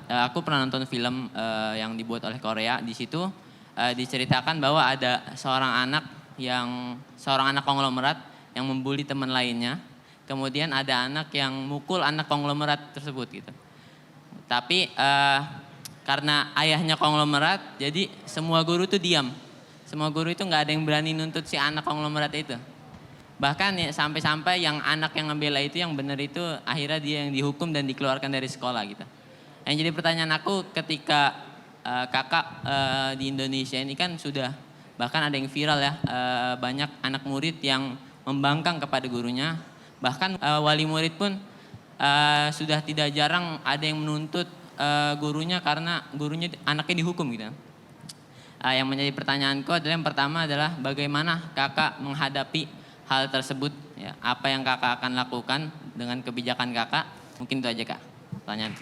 aku pernah nonton film yang dibuat oleh Korea. Di situ diceritakan bahwa ada seorang anak konglomerat yang membuli teman lainnya. Kemudian ada anak yang mukul anak konglomerat tersebut gitu. Tapi karena ayahnya konglomerat, jadi semua guru tuh diam. Semua guru itu nggak ada yang berani nuntut si anak konglomerat itu. Bahkan ya, sampai-sampai yang anak yang ngebela itu yang benar itu akhirnya dia yang dihukum dan dikeluarkan dari sekolah gitu. Yang jadi pertanyaan aku ketika kakak di Indonesia ini kan sudah bahkan ada yang viral ya, banyak anak murid yang membangkang kepada gurunya. Bahkan wali murid pun sudah tidak jarang ada yang menuntut gurunya karena gurunya anaknya dihukum gitu. Yang menjadi pertanyaanku adalah yang pertama adalah bagaimana kakak menghadapi hal tersebut, ya, apa yang kakak akan lakukan dengan kebijakan kakak? Mungkin itu aja kak, pertanyaan.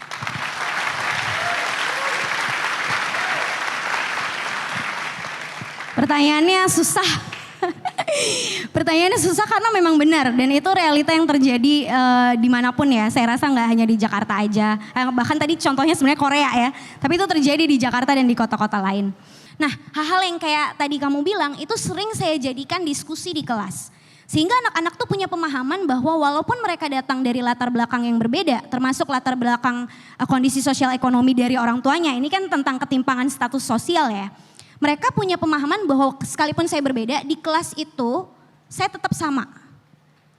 Pertanyaannya susah. Pertanyaannya susah karena memang benar dan itu realita yang terjadi dimanapun ya. Saya rasa nggak hanya di Jakarta aja. Bahkan tadi contohnya sebenarnya Korea ya. Tapi itu terjadi di Jakarta dan di kota-kota lain. Nah, hal-hal yang kayak tadi kamu bilang itu sering saya jadikan diskusi di kelas. Sehingga anak-anak tuh punya pemahaman bahwa walaupun mereka datang dari latar belakang yang berbeda, termasuk latar belakang kondisi sosial ekonomi dari orang tuanya, ini kan tentang ketimpangan status sosial ya. Mereka punya pemahaman bahwa sekalipun saya berbeda, di kelas itu saya tetap sama.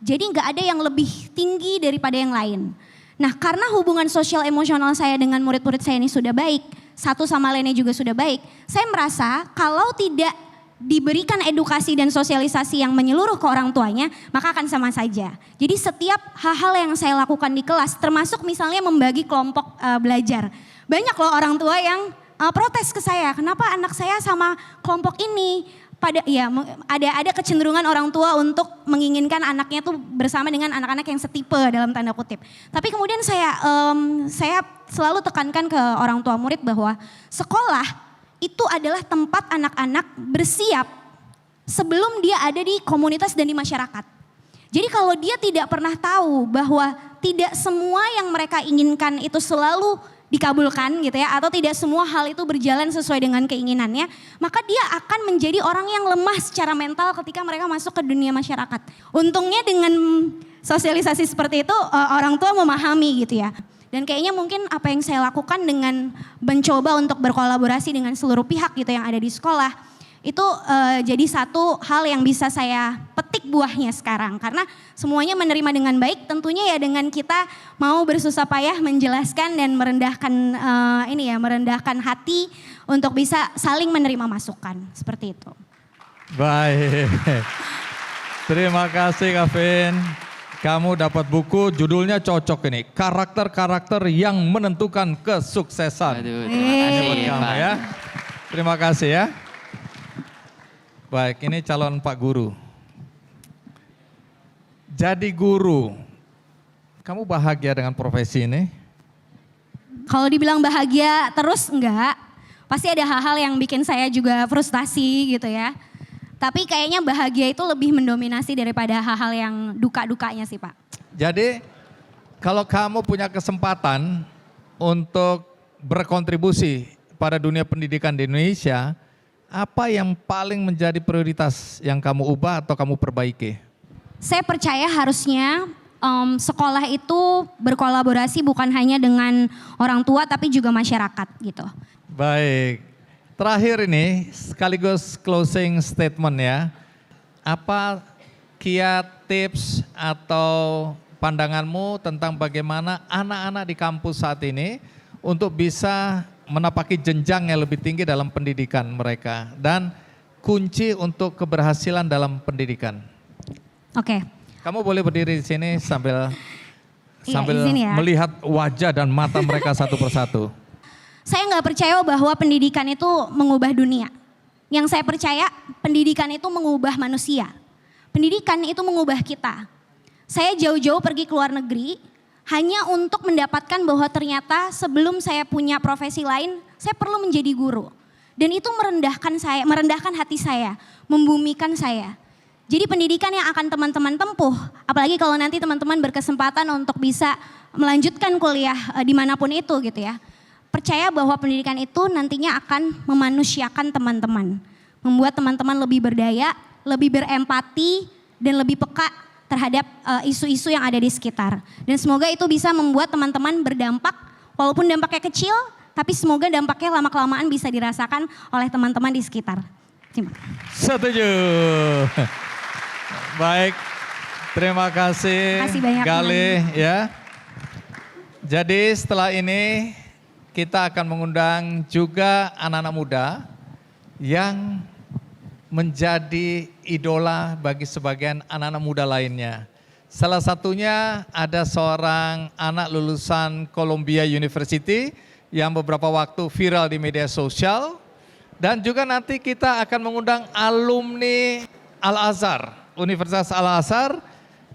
Jadi nggak ada yang lebih tinggi daripada yang lain. Nah, karena hubungan sosial emosional saya dengan murid-murid saya ini sudah baik, satu sama lainnya juga sudah baik, saya merasa kalau tidak diberikan edukasi dan sosialisasi yang menyeluruh ke orang tuanya, maka akan sama saja. Jadi setiap hal-hal yang saya lakukan di kelas, termasuk misalnya membagi kelompok belajar. Banyak loh orang tua yang protes ke saya, kenapa anak saya sama kelompok ini? Ada kecenderungan orang tua untuk menginginkan anaknya tuh bersama dengan anak-anak yang setipe dalam tanda kutip. Tapi kemudian saya selalu tekankan ke orang tua murid bahwa sekolah itu adalah tempat anak-anak bersiap sebelum dia ada di komunitas dan di masyarakat. Jadi kalau dia tidak pernah tahu bahwa tidak semua yang mereka inginkan itu selalu dikabulkan gitu ya, atau tidak semua hal itu berjalan sesuai dengan keinginannya, maka dia akan menjadi orang yang lemah secara mental ketika mereka masuk ke dunia masyarakat. Untungnya dengan sosialisasi seperti itu orang tua memahami gitu ya. Dan kayaknya mungkin apa yang saya lakukan dengan mencoba untuk berkolaborasi dengan seluruh pihak gitu yang ada di sekolah, itu jadi satu hal yang bisa saya petik buahnya sekarang. Karena semuanya menerima dengan baik, tentunya ya dengan kita mau bersusah payah menjelaskan dan merendahkan hati untuk bisa saling menerima masukan, seperti itu. Baik, terima kasih Kak Vin. Kamu dapat buku judulnya cocok ini, karakter-karakter yang menentukan kesuksesan. Aduh, terima kasih buat kamu ya. Terima kasih ya. Baik, ini calon Pak Guru. Jadi guru, kamu bahagia dengan profesi ini? Kalau dibilang bahagia terus enggak, pasti ada hal-hal yang bikin saya juga frustasi gitu ya. Tapi kayaknya bahagia itu lebih mendominasi daripada hal-hal yang duka-dukanya sih Pak. Jadi kalau kamu punya kesempatan untuk berkontribusi pada dunia pendidikan di Indonesia, apa yang paling menjadi prioritas yang kamu ubah atau kamu perbaiki? Saya percaya harusnya sekolah itu berkolaborasi bukan hanya dengan orang tua tapi juga masyarakat gitu. Baik. Terakhir ini sekaligus closing statement ya. Apa kiat tips atau pandanganmu tentang bagaimana anak-anak di kampus saat ini untuk bisa menapaki jenjang yang lebih tinggi dalam pendidikan mereka dan kunci untuk keberhasilan dalam pendidikan? Oke. Kamu boleh berdiri di sini sambil ya. melihat wajah dan mata mereka satu persatu. Saya nggak percaya bahwa pendidikan itu mengubah dunia. Yang saya percaya pendidikan itu mengubah manusia. Pendidikan itu mengubah kita. Saya jauh-jauh pergi ke luar negeri hanya untuk mendapatkan bahwa ternyata sebelum saya punya profesi lain, saya perlu menjadi guru. Dan itu merendahkan hati saya, membumikan saya. Jadi pendidikan yang akan teman-teman tempuh, apalagi kalau nanti teman-teman berkesempatan untuk bisa melanjutkan kuliah dimanapun itu gitu ya. percaya bahwa pendidikan itu nantinya akan memanusiakan teman-teman. Membuat teman-teman lebih berdaya, lebih berempati, dan lebih peka terhadap isu-isu yang ada di sekitar. Dan semoga itu bisa membuat teman-teman berdampak, walaupun dampaknya kecil, tapi semoga dampaknya lama-kelamaan bisa dirasakan oleh teman-teman di sekitar. Terima kasih. Setuju. Baik, terima kasih, Terima kasih banyak, Galih ya. Jadi setelah ini kita akan mengundang juga anak-anak muda yang menjadi idola bagi sebagian anak-anak muda lainnya. Salah satunya ada seorang anak lulusan Columbia University yang beberapa waktu viral di media sosial. Dan juga nanti kita akan mengundang alumni Al-Azhar, Universitas Al-Azhar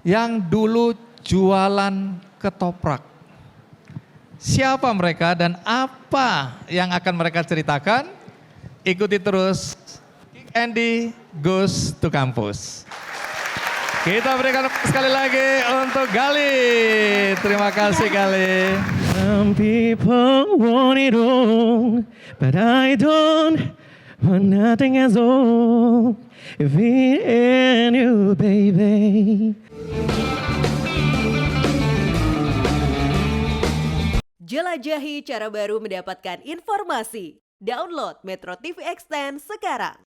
yang dulu jualan ketoprak. Siapa mereka dan apa yang akan mereka ceritakan? Ikuti terus Kick Andy Goes to Campus. Kita berikan sekali lagi untuk Galih. Terima kasih Galih. Some people want it all, but I don't want nothing at all. If it ain't you, baby. Jelajahi cara baru mendapatkan informasi. Download Metro TV Extend sekarang.